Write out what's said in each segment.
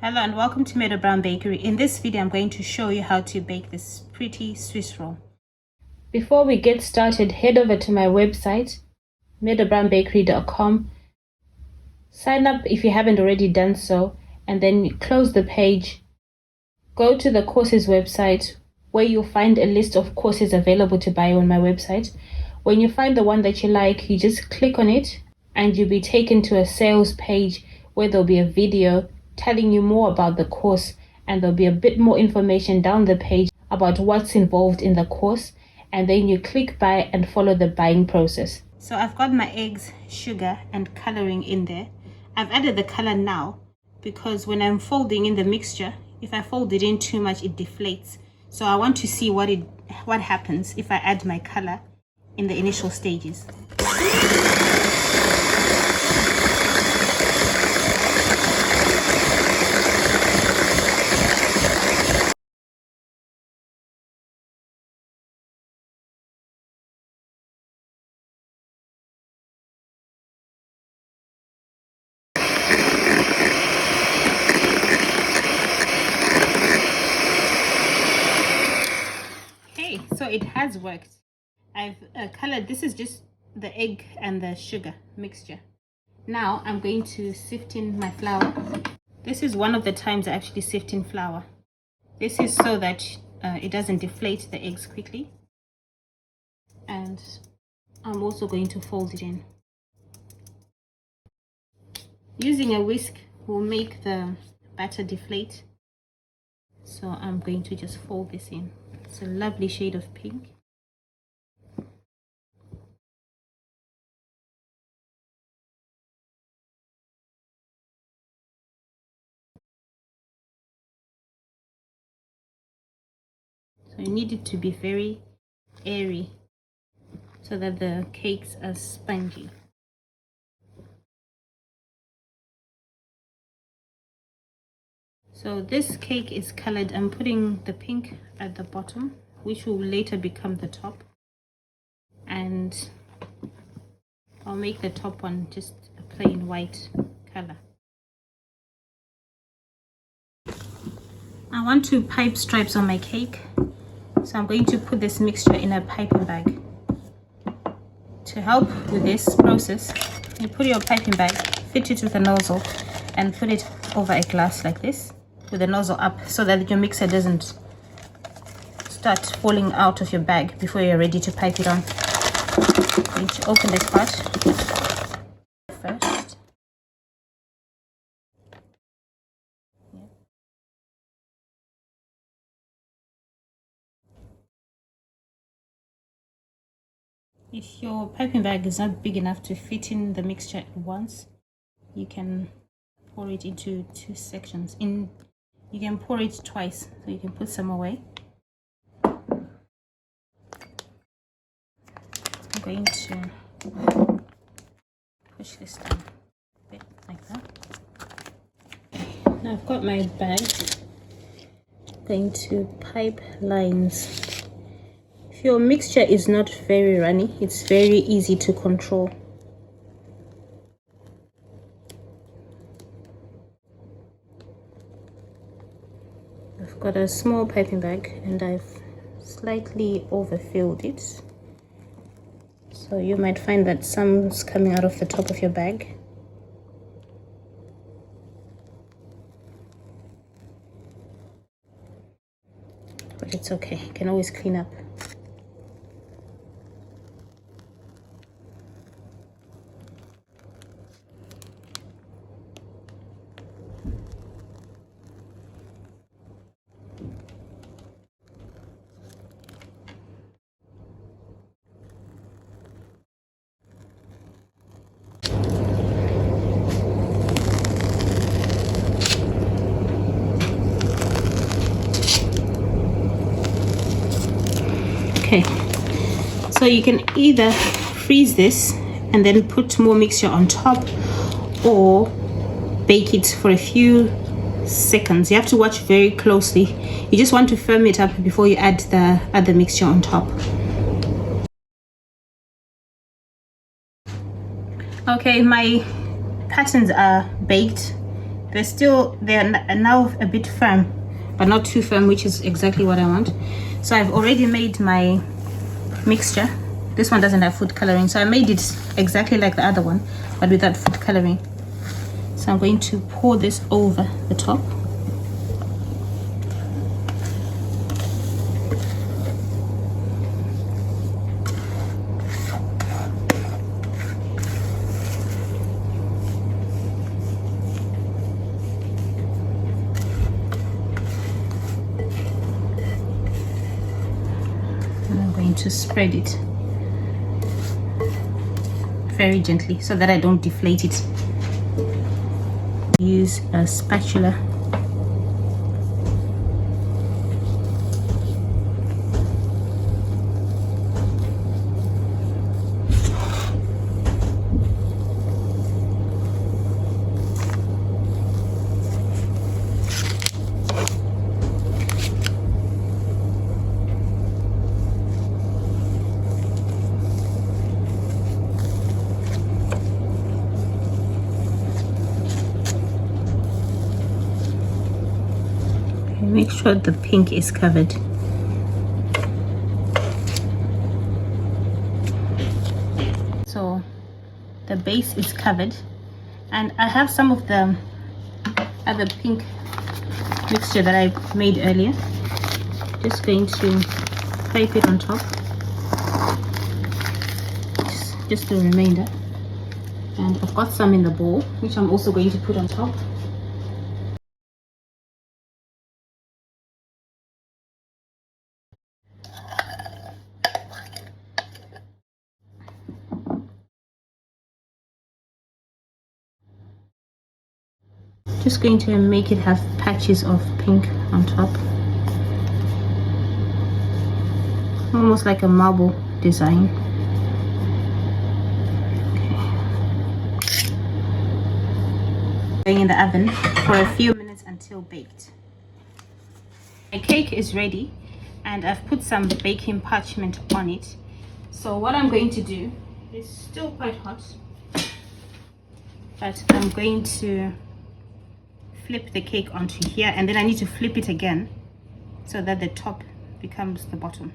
Hello and welcome to Meadow Brown Bakery. In this video, I'm going to show you how to bake this pretty Swiss roll. Before we get started, head over to my website, meadowbrownbakery.com. Sign up if you haven't already done so, and then close the page. Go to the courses website where you'll find a list of courses available to buy on my website. When you find the one that you like, you just click on it and you'll be taken to a sales page where there'll be a video telling you more about the course, and there'll be a bit more information down the page about what's involved in the course, and then you click buy and follow the buying process. So I've got my eggs, sugar and coloring in there. I've added the color now because when I'm folding in the mixture, if I fold it in too much, it deflates. So I want to see what happens if I add my color in the initial stages. So it has worked. I've colored, this is just the egg and the sugar mixture. Now I'm going to sift in my flour. This is one of the times I actually sift in flour. This is so that it doesn't deflate the eggs quickly. And I'm also going to fold it in. Using a whisk will make the batter deflate. So I'm going to just fold this in. It's a lovely shade of pink. So you need it to be very airy so that the cakes are spongy. So this cake is colored. I'm putting the pink at the bottom, which will later become the top. And I'll make the top one just a plain white color. I want to pipe stripes on my cake. So I'm going to put this mixture in a piping bag. To help with this process, you put your piping bag, fit it with a nozzle, and put it over a glass like this, with the nozzle up, so that your mixer doesn't start falling out of your bag before you're ready to pipe it on. I'm going to open this part first. If your piping bag is not big enough to fit in the mixture at once, you can pour it into two sections. You can pour it twice, so you can put some away. I'm going to push this down a bit like that. Now I've got my bag. I'm going to pipe lines. If your mixture is not very runny, it's very easy to control. I've got a small piping bag and I've slightly overfilled it. So you might find that some's coming out of the top of your bag. But it's okay, you can always clean up. Okay, so you can either freeze this and then put more mixture on top, or bake it for a few seconds. You have to watch very closely. You just want to firm it up before you add the other mixture on top. Okay, my patterns are baked they're now a bit firm, but not too firm, which is exactly what I want. So I've already made my mixture. This one doesn't have food coloring, so I made it exactly like the other one, but without food coloring. So I'm going to pour this over the top. And I'm going to spread it very gently so that I don't deflate it. Use a spatula. Make sure the pink is covered. So the base is covered, and I have some of the other pink mixture that I made earlier. Just going to pipe it on top, just the remainder, and I've got some in the bowl which I'm also going to put on top. Just going to make it have patches of pink on top, almost like a marble design. Going in the oven for a few minutes until baked. My cake is ready, and I've put some baking parchment on it. So what I'm going to do, it's still quite hot, but I'm going to flip the cake onto here, and then I need to flip it again so that the top becomes the bottom.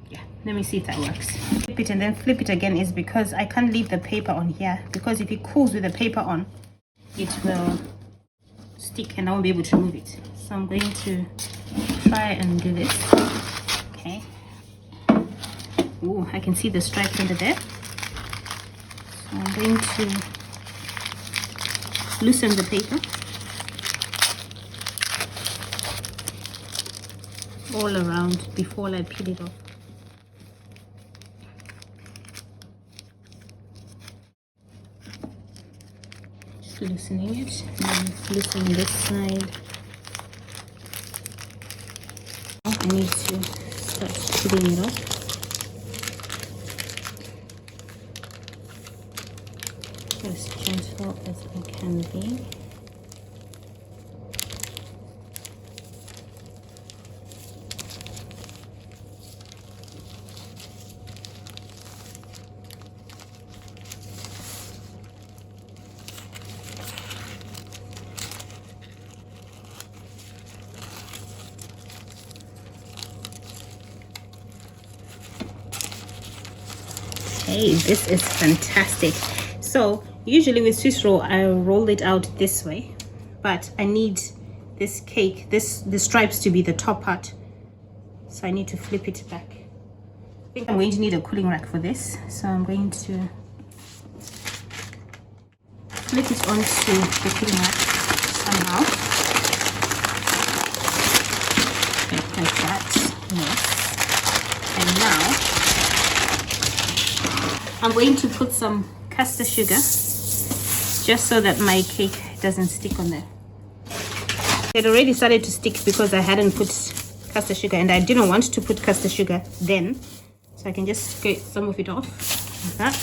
Yeah, let me see if that works. Flip it and then flip it again is because I can't leave the paper on here, because if it cools with the paper on, it will stick and I won't be able to remove it. So I'm going to try and do this. Okay. Oh, I can see the stripe under there. So I'm going to loosen the paper all around before I peel it off. Just loosening it, and then loosening this side. I need to start peeling it off. As gentle as I can be. Hey, this is fantastic. So usually with Swiss roll I roll it out this way, but I need this cake, the stripes to be the top part, so I need to flip it back. I think I'm going to need a cooling rack for this, so I'm going to flip it onto the cooling rack somehow, like that. Yes. And now I'm going to put some custard sugar just so that my cake doesn't stick on there. It already started to stick because I hadn't put custard sugar, and I didn't want to put custard sugar then, so I can just scrape some of it off like that.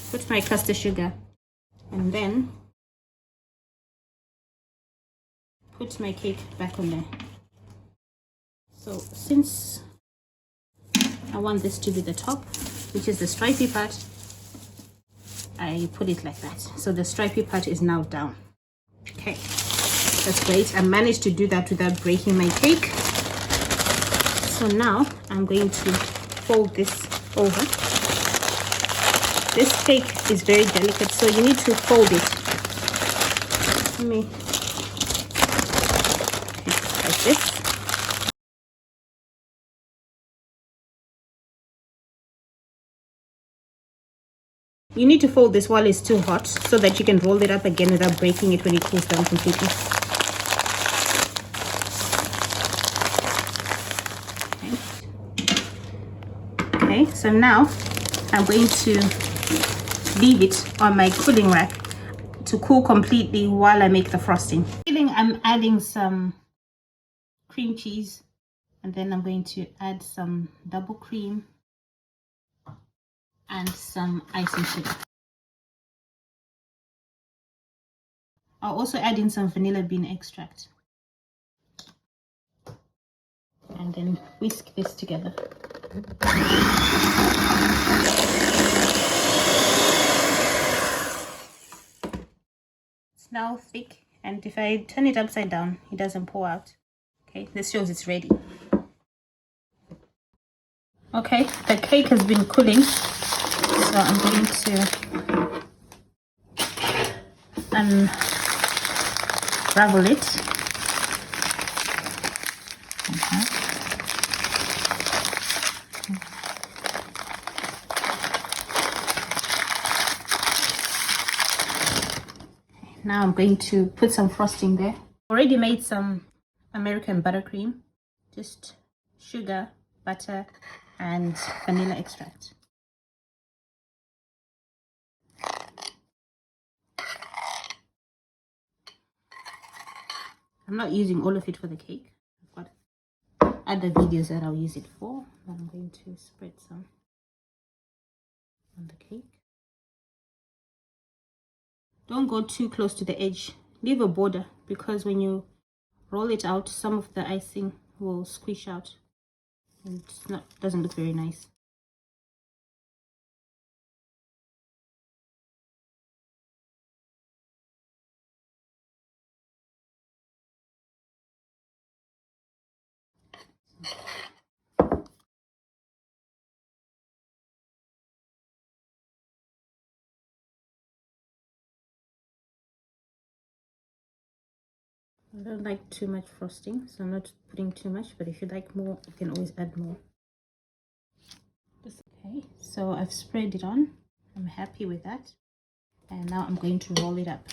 Put my custard sugar, and then put my cake back on there. So since I want this to be the top, which is the stripy part, I put it like that. So the stripy part is now down. Okay, that's great. I managed to do that without breaking my cake. So now I'm going to fold this over. This cake is very delicate, so you need to fold it. Let me, like this. You need to fold this while it's still hot so that you can roll it up again without breaking it when it cools down completely. Okay, so now I'm going to leave it on my cooling rack to cool completely while I make the frosting. I'm adding some cream cheese, and then I'm going to add some double cream and some icing sugar. I'll also add in some vanilla bean extract. And then whisk this together. It's now thick, and if I turn it upside down, it doesn't pour out. Okay, this shows it's ready. Okay, the cake has been cooling, so I'm going to unravel it. Now I'm going to put some frosting there. Already made some American buttercream, just sugar, butter, and vanilla extract. I'm not using all of it for the cake. I've got other videos that I'll use it for. But I'm going to spread some on the cake. Don't go too close to the edge. Leave a border, because when you roll it out, some of the icing will squish out and doesn't look very nice. I don't like too much frosting, so I'm not putting too much, but if you like more, you can always add more. Okay, so I've spread it on. I'm happy with that. And now I'm going to roll it up.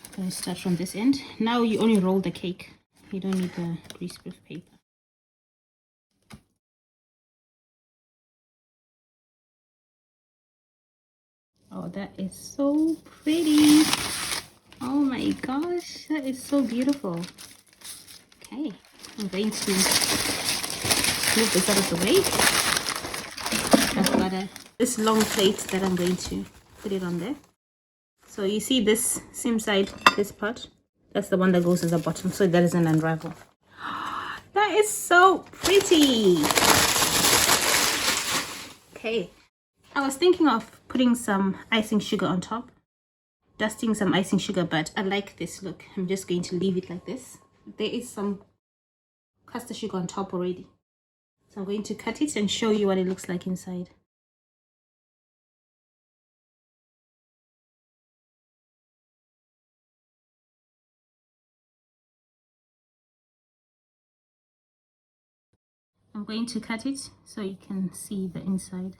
I'm going to start from this end. Now you only roll the cake. You don't need the greaseproof paper. Oh, that is so pretty. Oh my gosh, that is so beautiful. Okay, I'm going to move this out of the way. I've got this long plate that I'm going to put it on there. So you see this seam side, this part, that's the one that goes at the bottom, so that doesn't unravel. That is so pretty. Okay, I was thinking of putting some icing sugar on top, dusting some icing sugar, but I like this look. I'm just going to leave it like this. There is some custard sugar on top already, so I'm going to cut it and show you what it looks like inside. I'm going to cut it so you can see the inside.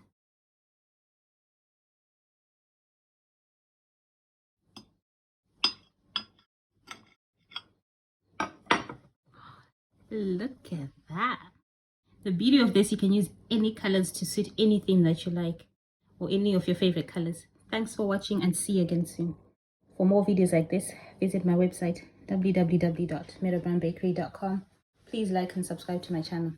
Look at that. The beauty of this, you can use any colors to suit anything that you like, or any of your favorite colors. Thanks for watching, and see you again soon. For more videos like this, visit my website www.meadowbrownbakery.com. Please like and subscribe to my channel.